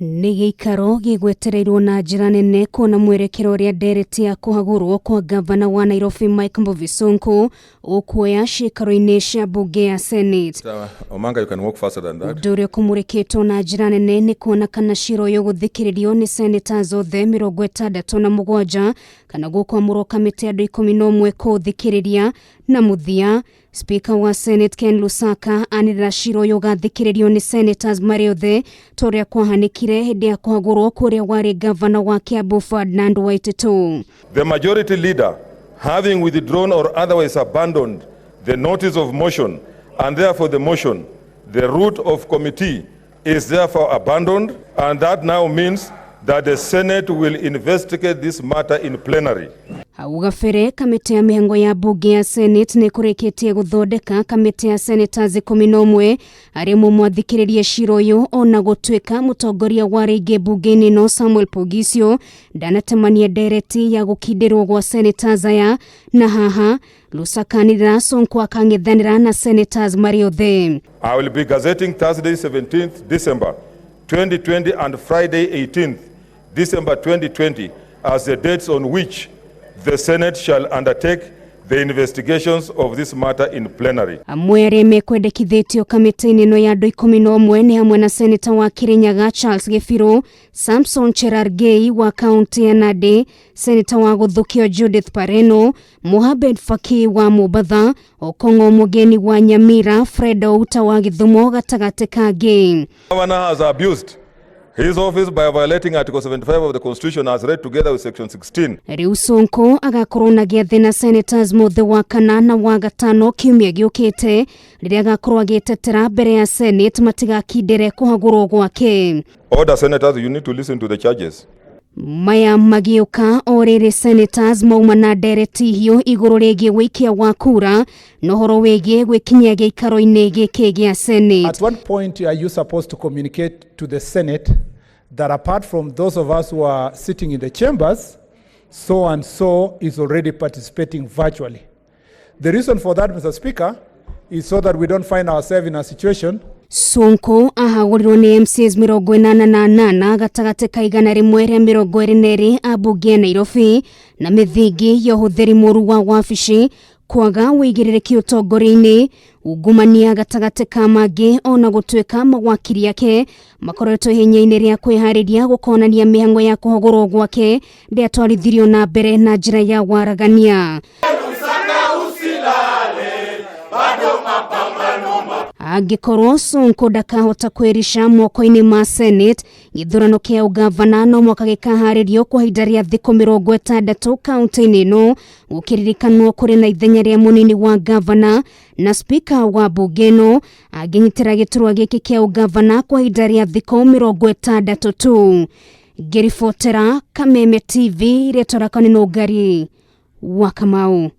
Ni giikaro gigwetereirwo na njira nene kuona mwerekero ria Ndereti ya kuhagurwo kwa gavana wa Nairobi Mike Mbuvi Sonko ukuoya ciikaro-ini cia mbunge ya Senate. Omanga, you can walk faster than that. Undu uria kumurikitwo na njira nene ni kuona kana cira uyu guthikiririo ni senators othe 67 kana gukwamurwo kamiti andu 11 kuthikiriria na muthia. Speaker wa Senate Ken Lusaka anira cira uyu gathikiririo ni senators mari othe toria kwahanikire hindi ya kuhagurwo kuria wari governor wa Kiambu Ferdinand Waititu. The majority leader, having withdrawn or otherwise abandoned the notice of motion, and therefore the motion, the route of committee is therefore abandoned, and that now means that the Senate will investigate this matter in plenary. Ugafere kamiti ya mihango ya bunge ya Senate ni kurikitie guthondeka kamiti ya senators 11 aria mwathikiririe cira uyu ona gutwika mutongoria wa aingi bunge-ini no Samuel Poghisio ndanatemania Ndereti ya gukindirwo gwa senators aya na haha Lusakanira Sonko akang'ethanira na senators mari othe. I will be gazetting Thursday 17th December 2020 and Friday 18th December 2020 as the dates on which the Senate shall undertake the investigations of this matter in plenary. Mweri mekwendekithitio kamiti-ini no ya andu 11 ni hamwe na senator wa Kirinyaga Charles Gefiro, Samson Cherargei wa kaunti ya Nandi, senator wa Guthukio Judith Pareno, Mohamed Faki wa Mombasa, Okongo Mugeni wa Nyamira, Fred Outa wa Githumo gatagati kangĩ. Governor has abused his office by violating Article 75 of the Constitution as read together with Section 16. Riu Sonko agakorwo na giathi na senators mothe wa kana na wa gatano kiumia giukite riria agakorwo agitetera mbere ya Senate matigakindire kuhagurwo gwake. Order senators, you need to listen to the charges. Maya magiuka oriri senators mauma na Ndereti hiyo iguru rigie wikia wa kura no horo wigie gwikinyia giikaro-ini giki gia Senate. At what point are you supposed to communicate to the Senate that apart from those of us who are sitting in the chambers, so and so is already participating virtually? The reason for that, Mr. Speaker, is so that we don't find ourselves in a situation. Sonko ahagurirwo ni MCs 88 gatagati ka 122 a bunge ya Nairobi na mithingi ya uhuthiri muru wa wabici kwaga uigiriririki utongoria-ini ungumania gatagati ka mangi ona gutwika mawakiri yake makoretwo hinya-ini ria kwihariria gukonania mihango ya kuhagurwo gwake ndiatwarithirio na mbere na njira ya waragania. Angikorwo Sonko ndakahota kwirisha moko-ini ma Senate githurano kia ugavana no mwaka gikaharirio kwa ihinda ria thiku 60 kaunti-ini ino gukiririkanwo kuri na ithenya ria munini wa gavana na speaker wa bunge ino anginyitira giturwa giki kia ugavana kwa ihinda ria thiku 60 tu. Ngiribotera Kameme TV retora kanino ngari wa Kamau.